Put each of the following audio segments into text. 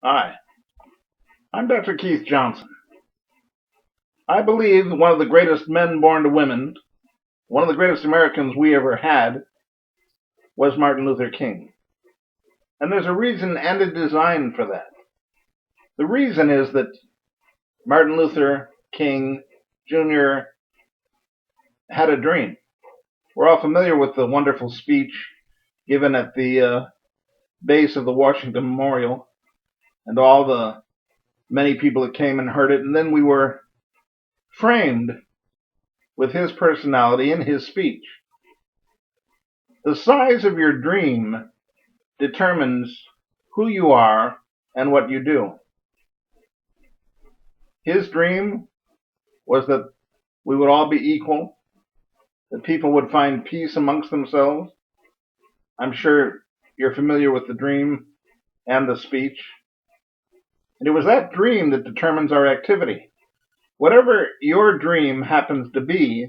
Hi, I'm Dr. Keith Johnson. I believe one of the greatest men born to women, one of the greatest Americans we ever had, was Martin Luther King. And there's a reason and a design for that. The reason is that Martin Luther King Jr. had a dream. We're all familiar with the wonderful speech given at the base of the Washington Memorial and all the many people that came and heard it. And then we were framed with his personality in his speech. The size of your dream determines who you are and what you do. His dream was that we would all be equal, that people would find peace amongst themselves. I'm sure you're familiar with the dream and the speech. And it was that dream that determines our activity. Whatever your dream happens to be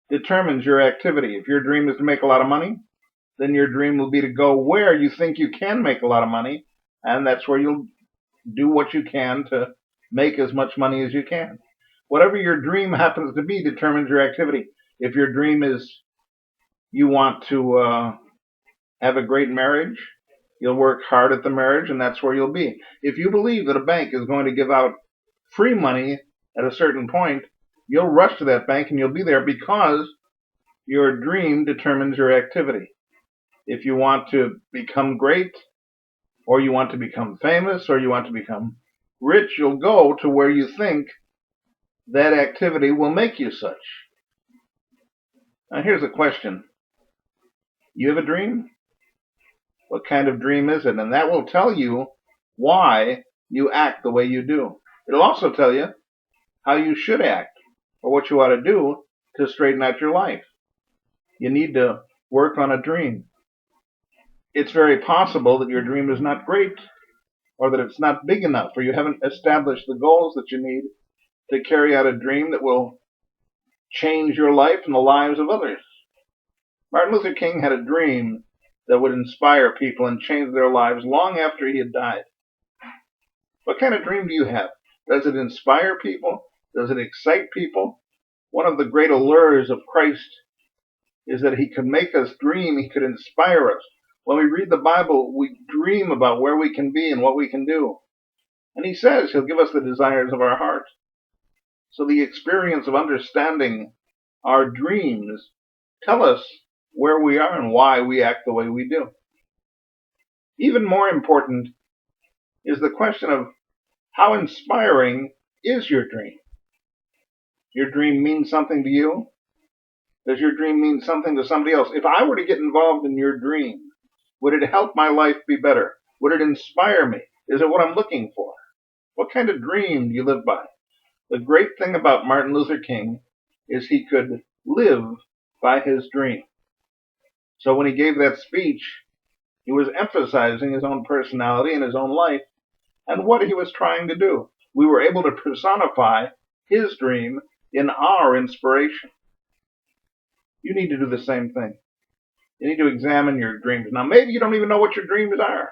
determines your activity. If your dream is to make a lot of money, then your dream will be to go where you think you can make a lot of money, and that's where you'll do what you can to make as much money as you can. Whatever your dream happens to be determines your activity. If your dream is you want to have a great marriage, you'll work hard at the marriage, and that's where you'll be. If you believe that a bank is going to give out free money at a certain point, you'll rush to that bank and you'll be there because your dream determines your activity. If you want to become great, or you want to become famous, or you want to become rich, you'll go to where you think that activity will make you such. Now here's a question. You have a dream? What kind of dream is it? And that will tell you why you act the way you do. It'll also tell you how you should act or what you ought to do to straighten out your life. You need to work on a dream. It's very possible that your dream is not great or that it's not big enough or you haven't established the goals that you need to carry out a dream that will change your life and the lives of others. Martin Luther King had a dream that would inspire people and change their lives long after he had died. What kind of dream do you have? Does it inspire people? Does it excite people? One of the great allures of Christ is that he could make us dream, he could inspire us. When we read the Bible, we dream about where we can be and what we can do. And he says he'll give us the desires of our heart. So the experience of understanding our dreams tell us where we are and why we act the way we do. Even more important is the question of how inspiring is your dream? Your dream mean something to you? Does your dream mean something to somebody else? If I were to get involved in your dream, would it help my life be better? Would it inspire me? Is it what I'm looking for? What kind of dream do you live by? The great thing about Martin Luther King is he could live by his dream. So when he gave that speech, he was emphasizing his own personality and his own life and what he was trying to do. We were able to personify his dream in our inspiration. You need to do the same thing. You need to examine your dreams. Now, maybe you don't even know what your dreams are.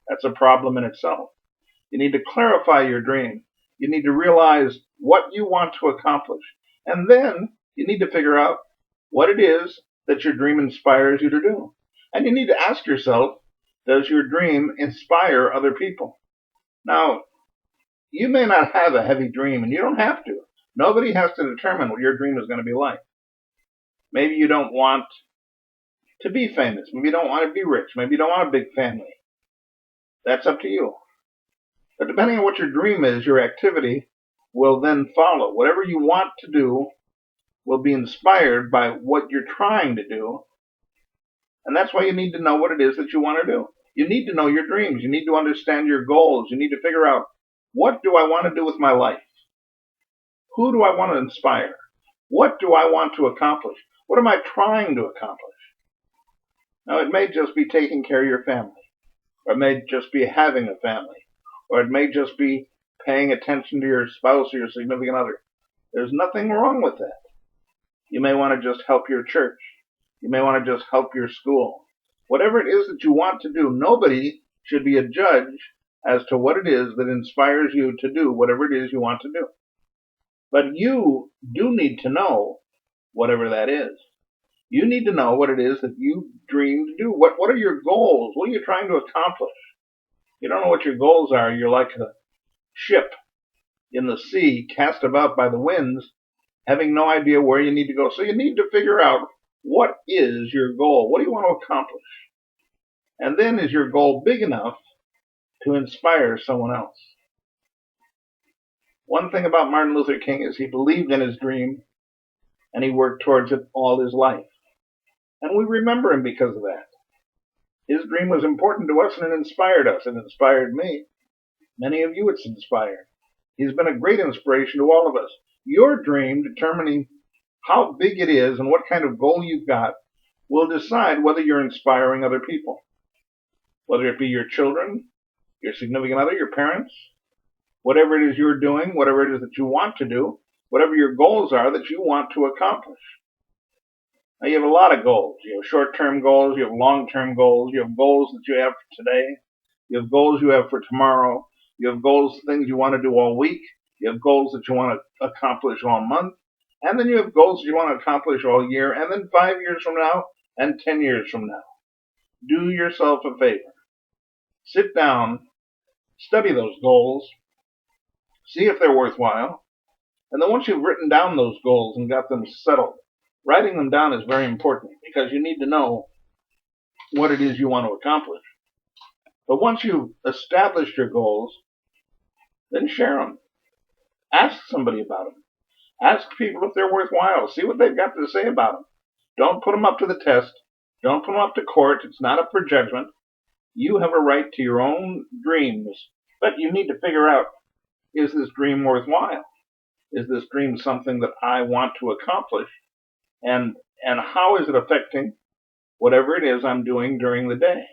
That's a problem in itself. You need to clarify your dream. You need to realize what you want to accomplish. And then you need to figure out what it is that your dream inspires you to do. And you need to ask yourself, does your dream inspire other people? Now, you may not have a heavy dream, and you don't have to. Nobody has to determine what your dream is going to be like. Maybe you don't want to be famous. Maybe you don't want to be rich. Maybe you don't want a big family. That's up to you. But depending on what your dream is, your activity will then follow. Whatever you want to do will be inspired by what you're trying to do. And that's why you need to know what it is that you want to do. You need to know your dreams. You need to understand your goals. You need to figure out, what do I want to do with my life? Who do I want to inspire? What do I want to accomplish? What am I trying to accomplish? Now, it may just be taking care of your family, or it may just be having a family, or it may just be paying attention to your spouse or your significant other. There's nothing wrong with that. You may want to just help your church. You may want to just help your school. Whatever it is that you want to do, nobody should be a judge as to what it is that inspires you to do whatever it is you want to do. But you do need to know whatever that is. You need to know what it is that you dream to do. What are your goals? What are you trying to accomplish? You don't know what your goals are. You're like a ship in the sea, cast about by the winds, having no idea where you need to go. So you need to figure out, what is your goal? What do you want to accomplish? And then, is your goal big enough to inspire someone else? One thing about Martin Luther King is he believed in his dream and he worked towards it all his life. And we remember him because of that. His dream was important to us and it inspired us. It inspired me. Many of you it's inspired. He's been a great inspiration to all of us. Your dream, determining how big it is and what kind of goal you've got, will decide whether you're inspiring other people. Whether it be your children, your significant other, your parents, whatever it is you're doing, whatever it is that you want to do, whatever your goals are that you want to accomplish. Now, you have a lot of goals. You have short-term goals, you have long-term goals, you have goals that you have for today, you have goals you have for tomorrow, you have goals, things you want to do all week, you have goals that you want to accomplish all month, and then you have goals that you want to accomplish all year, and then 5 years from now, and 10 years from now. Do yourself a favor. Sit down, study those goals, see if they're worthwhile, and then once you've written down those goals and got them settled, writing them down is very important because you need to know what it is you want to accomplish. But once you've established your goals, then share them. Ask somebody about them. Ask people if they're worthwhile. See what they've got to say about them. Don't put them up to the test. Don't put them up to court. It's not up for judgment. You have a right to your own dreams, but you need to figure out, is this dream worthwhile? Is this dream something that I want to accomplish? And how is it affecting whatever it is I'm doing during the day?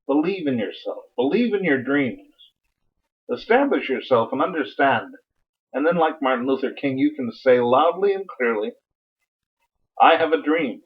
Believe in yourself. Believe in your dreams. Establish yourself and understand. And then, like Martin Luther King, you can say loudly and clearly, I have a dream.